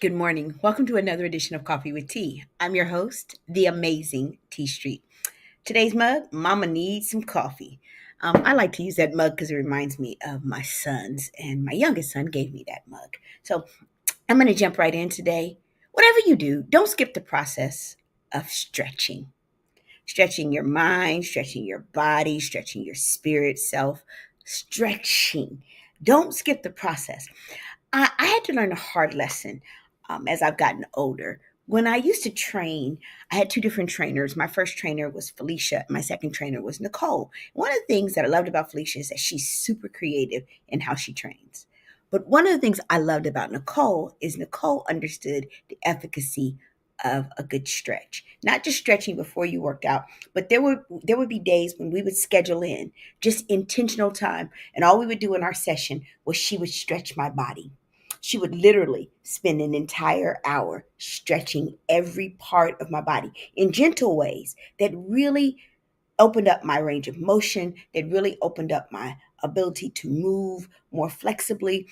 Good morning. Welcome to another edition of Coffee with Tea. I'm your host, the amazing Tea Street. Today's mug, Mama needs some coffee. I like to use that mug because it reminds me of my sons, and my youngest son gave me that mug. So I'm going to jump right in today. Whatever you do, don't skip the process of stretching. Stretching your mind, stretching your body, stretching your spirit self, stretching. Don't skip the process. I had to learn a hard lesson as I've gotten older. When I used to train, I had two different trainers. My first trainer was Felicia, and my second trainer was Nicole. One of the things that I loved about Felicia is that she's super creative in how she trains. But one of the things I loved about Nicole is Nicole understood the efficacy of a good stretch. Not just stretching before you worked out, but there would be days when we would schedule in just intentional time, and all we would do in our session was she would stretch my body. She would literally spend an entire hour stretching every part of my body in gentle ways that really opened up my range of motion, that really opened up my ability to move more flexibly,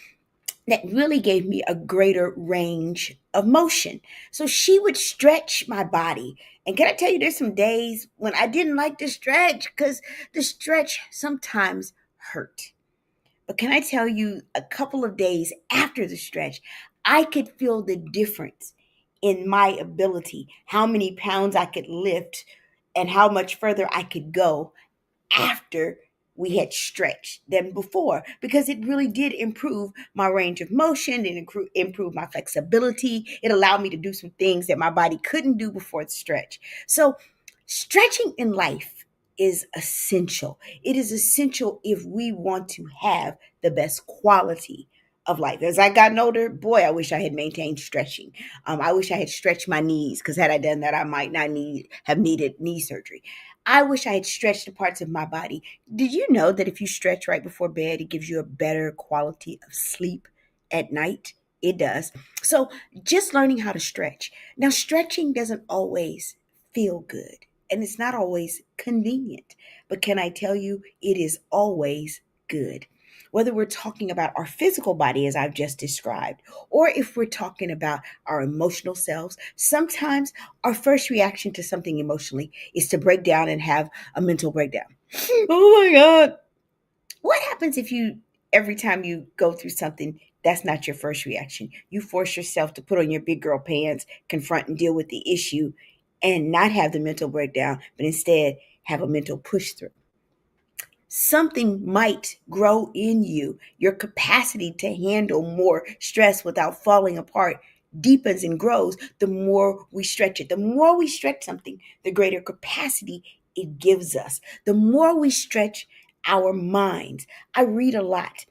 that really gave me a greater range of motion. So she would stretch my body. And can I tell you, there's some days when I didn't like to stretch because the stretch sometimes hurt. But can I tell you, a couple of days after the stretch, I could feel the difference in my ability, how many pounds I could lift, and how much further I could go after we had stretched than before, because it really did improve my range of motion and improve my flexibility. It allowed me to do some things that my body couldn't do before the stretch. So stretching in life is essential. It is essential if we want to have the best quality of life. As I gotten older, boy, I wish I had maintained stretching. I wish I had stretched my knees, because had I done that, I might not have needed knee surgery. I wish I had stretched the parts of my body. Did you know that if you stretch right before bed, it gives you a better quality of sleep at night? It does. So just learning how to stretch. Now, stretching doesn't always feel good, and it's not always convenient. But can I tell you, it is always good. Whether we're talking about our physical body, as I've just described, or if we're talking about our emotional selves, sometimes our first reaction to something emotionally is to break down and have a mental breakdown. Oh my God. What happens if you, every time you go through something, that's not your first reaction? You force yourself to put on your big girl pants, confront and deal with the issue, and not have the mental breakdown, but instead have a mental push through. Something might grow in you. Your capacity to handle more stress without falling apart deepens and grows the more we stretch it. The more we stretch something, the greater capacity it gives us. The more we stretch our minds. I read a lot.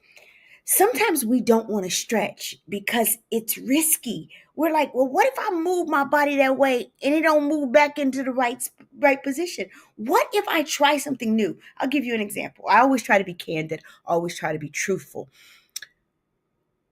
Sometimes we don't want to stretch because it's risky. We're like, well, what if I move my body that way and it don't move back into the right position? What if I try something new? I'll give you an example. I always try to be candid, always try to be truthful.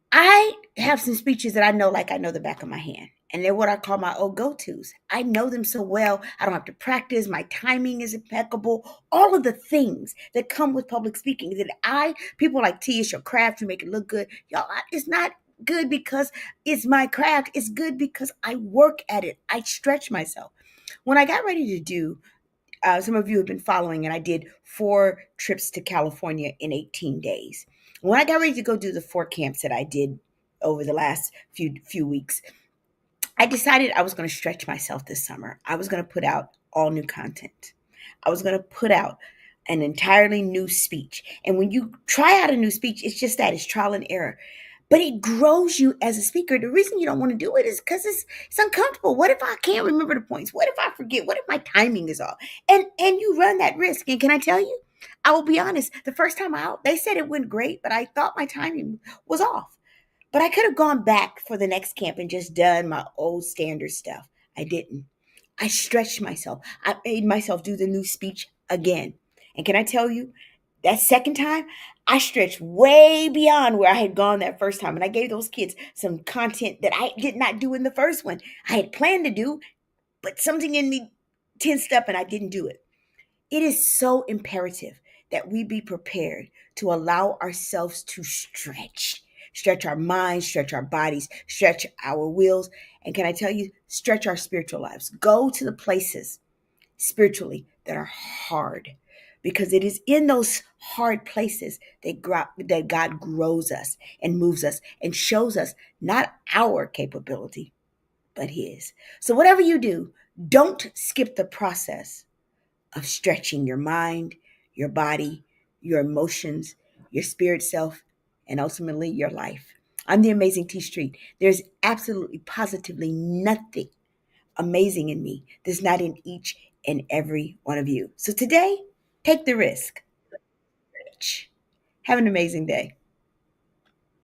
I have some speeches that I know like I know the back of my hand. And they're what I call my old go-tos. I know them so well. I don't have to practice. My timing is impeccable. All of the things that come with public speaking that people are like, T, it's your craft. You make it look good. Y'all, it's not good because it's my craft. It's good because I work at it. I stretch myself. When I got ready to do, some of you have been following, and I did 4 trips to California in 18 days. When I got ready to go do the 4 camps that I did over the last few weeks, I decided I was going to stretch myself this summer. I was going to put out all new content. I was going to put out an entirely new speech. And when you try out a new speech, it's just that it's trial and error. But it grows you as a speaker. The reason you don't want to do it is because it's uncomfortable. What if I can't remember the points? What if I forget? What if my timing is off? And you run that risk. And can I tell you? I will be honest. The first time out, they said it went great, but I thought my timing was off. But I could have gone back for the next camp and just done my old standard stuff. I didn't. I stretched myself. I made myself do the new speech again. And can I tell you, that second time, I stretched way beyond where I had gone that first time. And I gave those kids some content that I did not do in the first one. I had planned to do, but something in me tensed up and I didn't do it. It is so imperative that we be prepared to allow ourselves to stretch. stretch our minds, stretch our bodies, stretch our wills. And can I tell you, stretch our spiritual lives. Go to the places spiritually that are hard, because it is in those hard places that God grows us and moves us and shows us not our capability, but His. So, whatever you do, don't skip the process of stretching your mind, your body, your emotions, your spirit self, and ultimately your life. I'm the Amazing T Street. There's absolutely positively nothing amazing in me that's not in each and every one of you. So today, take the risk. Have an amazing day.